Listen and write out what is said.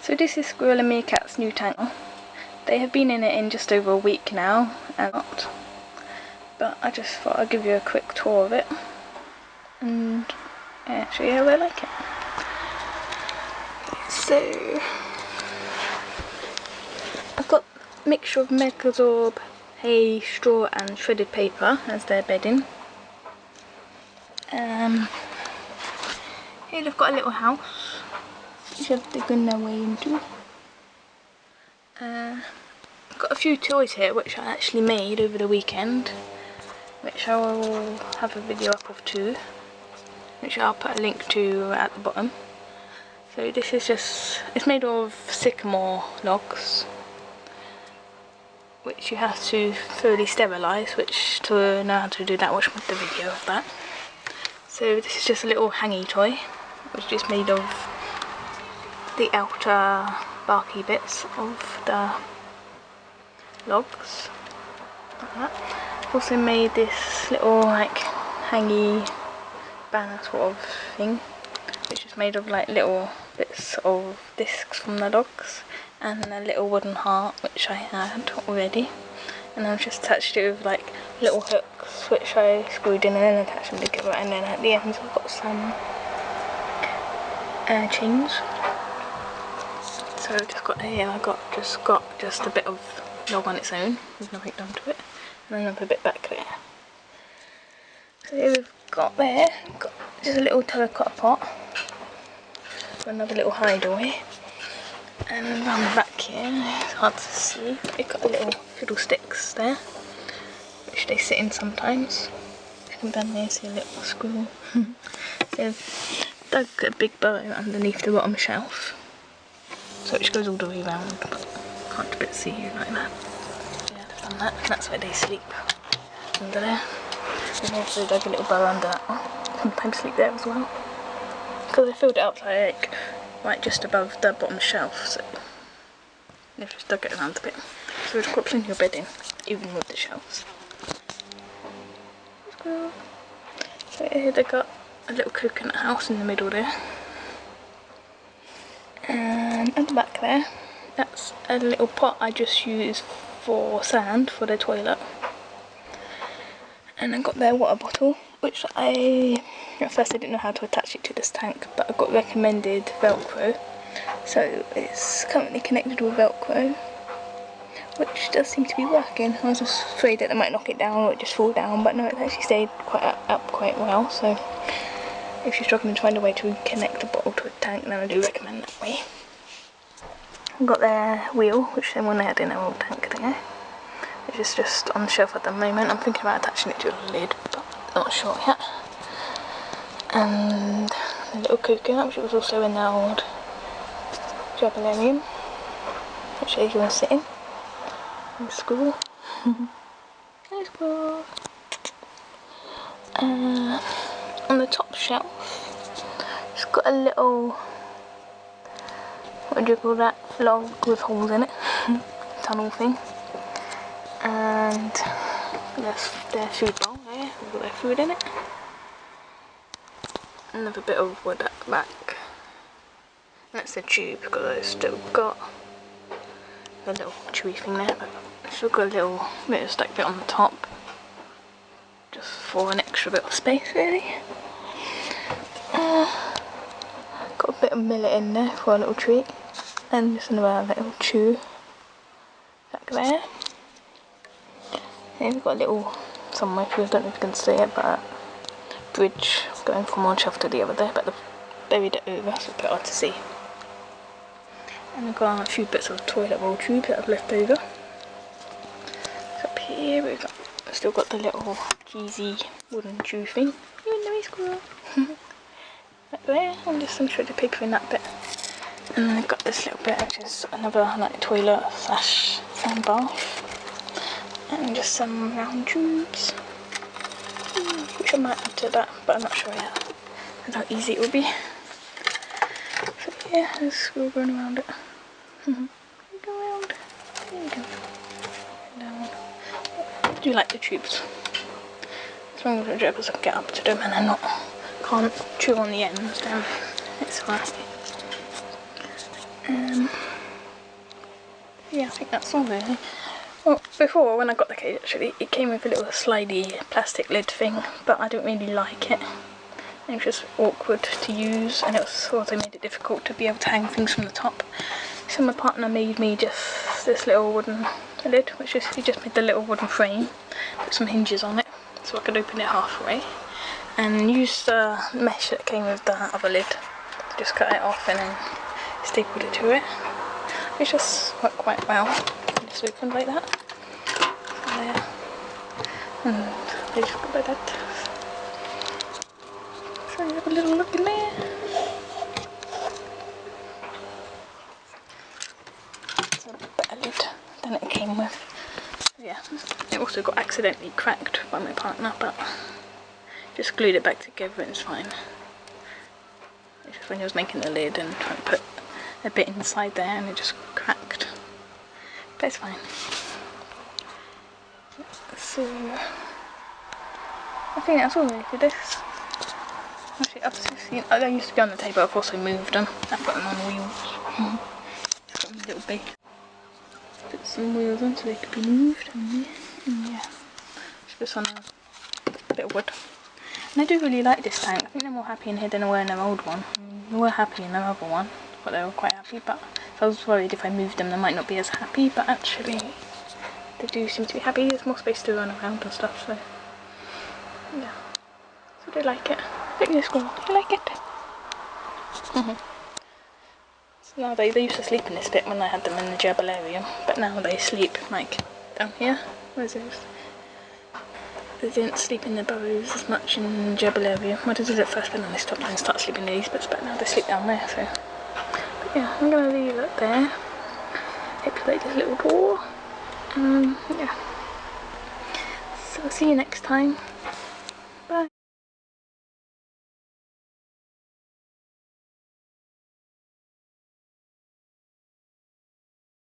So this is Squirrel and Meerkats' new tank. They have been in it in just over a week now, but I just thought I'd give you a quick tour of it and show you how they like it. So I've got a mixture of Megazorb, hay, straw and shredded paper as their bedding. Here they've got a little house which they're digging their way into. I've got a few toys here which I actually made over the weekend, which I will have a video up of too, which I'll put a link to at the bottom. So this is just, it's made of sycamore logs, which you have to thoroughly sterilise, which to know how to do that, watch the video of that. So this is just a little hangy toy, which is made of the outer barky bits of the logs, like that. I've also made this little like hangy banner sort of thing, which is made of like little bits of discs from the logs and a little wooden heart which I had already, and I've just attached it with like little hooks which I screwed in and then attached them together, and then at the ends I've got some chains. So I've just got here, I got just a bit of log on its own with nothing done to it, and another bit back there. So here we've got just a little terracotta pot, another little hideaway, and around the back here, it's hard to see, but we've got a little fiddlesticks there, which they sit in sometimes. You can down there see a little squirrel. They've dug a big burrow underneath the bottom shelf, so which goes all the way around, but can't a bit see you like that. Yeah, they've done that, and that's where they sleep, under there. And also dug a little burrow under that one. Sometimes sleep there as well, because I filled it up like right just above the bottom shelf, so they've just dug it around a bit. So we've got plenty of bedding, even with the shelves. So here they've got a little coconut house in the middle there. And at the back there, that's a little pot I just use for sand for their toilet. And I got their water bottle, which at first I didn't know how to attach it to this tank, but I got recommended Velcro. So it's currently connected with Velcro, which does seem to be working. I was just afraid that it might knock it down or it just fall down, but no, it actually stayed up quite well. So if you're struggling to find a way to connect a bottle to a tank, then I do recommend that way. I've got their wheel, which they wanted had in their old tank there, which is just on the shelf at the moment. I'm thinking about attaching it to a lid, but not sure yet. And a little coconut, which was also in their old gerbilarium, which they can sit in. And squirrel. Hey squirrel. On the top shelf, it's got a little, what do you call that, log with holes in it, tunnel thing, and there's their food bowl there, with all their food in it. Another bit of wood at the back, and that's the tube, because I've still got a little chewy thing there, but I've still got a little bit of stack bit on the top, just for an extra bit of space really. Got a bit of millet in there for a little treat, and just another little chew back there. And we've got a little, somewhere, I don't know if you can see it, but bridge going from one shelf to the other there, but they've buried it over, so it's a bit hard to see. And I've got a few bits of toilet roll tube that I've left over. So up here we've still got the little cheesy wooden chew thing. You know, squirrel. Right there, and just some shredded paper in that bit. And then I've got this little bit, which is another like toilet slash sand bath. And just some round tubes, which I might add to that, but I'm not sure yet, and how easy it will be. So yeah, there's a squirrel going around it. Go around. There you go. Down. I do like the tubes. As long as the gerbils can get up to them and can't chew on the ends, then it's fine. Yeah, I think that's all really. Well, before, when I got the cage actually, it came with a little slidey plastic lid thing, but I didn't really like it. It was just awkward to use, and it also made it difficult to be able to hang things from the top. So my partner made me just this little wooden lid, which is, he just made the little wooden frame, put some hinges on it, so I could open it halfway, and use the mesh that came with the other lid. Just cut it off and then stapled it to it. It just worked quite well. It just opened like that. So there. And they just go like that. So you have a little look in there. It's a better lid than it came with. Yeah, it also got accidentally cracked by my partner, but just glued it back together and it's fine. It's just when he was making the lid and trying to put a bit inside there and it just cracked. But it's fine. So I think that's all really for this. Actually, I used to be on the table, I've also moved them. I've got them on wheels. Just got them a little bit. Put some wheels on so they could be moved. And yeah, just on a bit of wood. And I do really like this tank. I think they're more happy in here than they were in their old one. They were happy in their other one, but they were quite happy. But I was worried if I moved them, they might not be as happy. But actually, they do seem to be happy. There's more space to run around and stuff. So yeah, so they like it. Look at this squirrel. You like it? So now they used to sleep in this bit when I had them in the gerbilarium, but now they sleep like down here. Where's this? They didn't sleep in the burrows as much in the gerbilarium. Well, they did at first, but then they stopped and started sleeping in these bits, but now they sleep down there, so. But yeah, I'm going to leave it there. Manipulate this little door. Yeah. So I'll see you next time.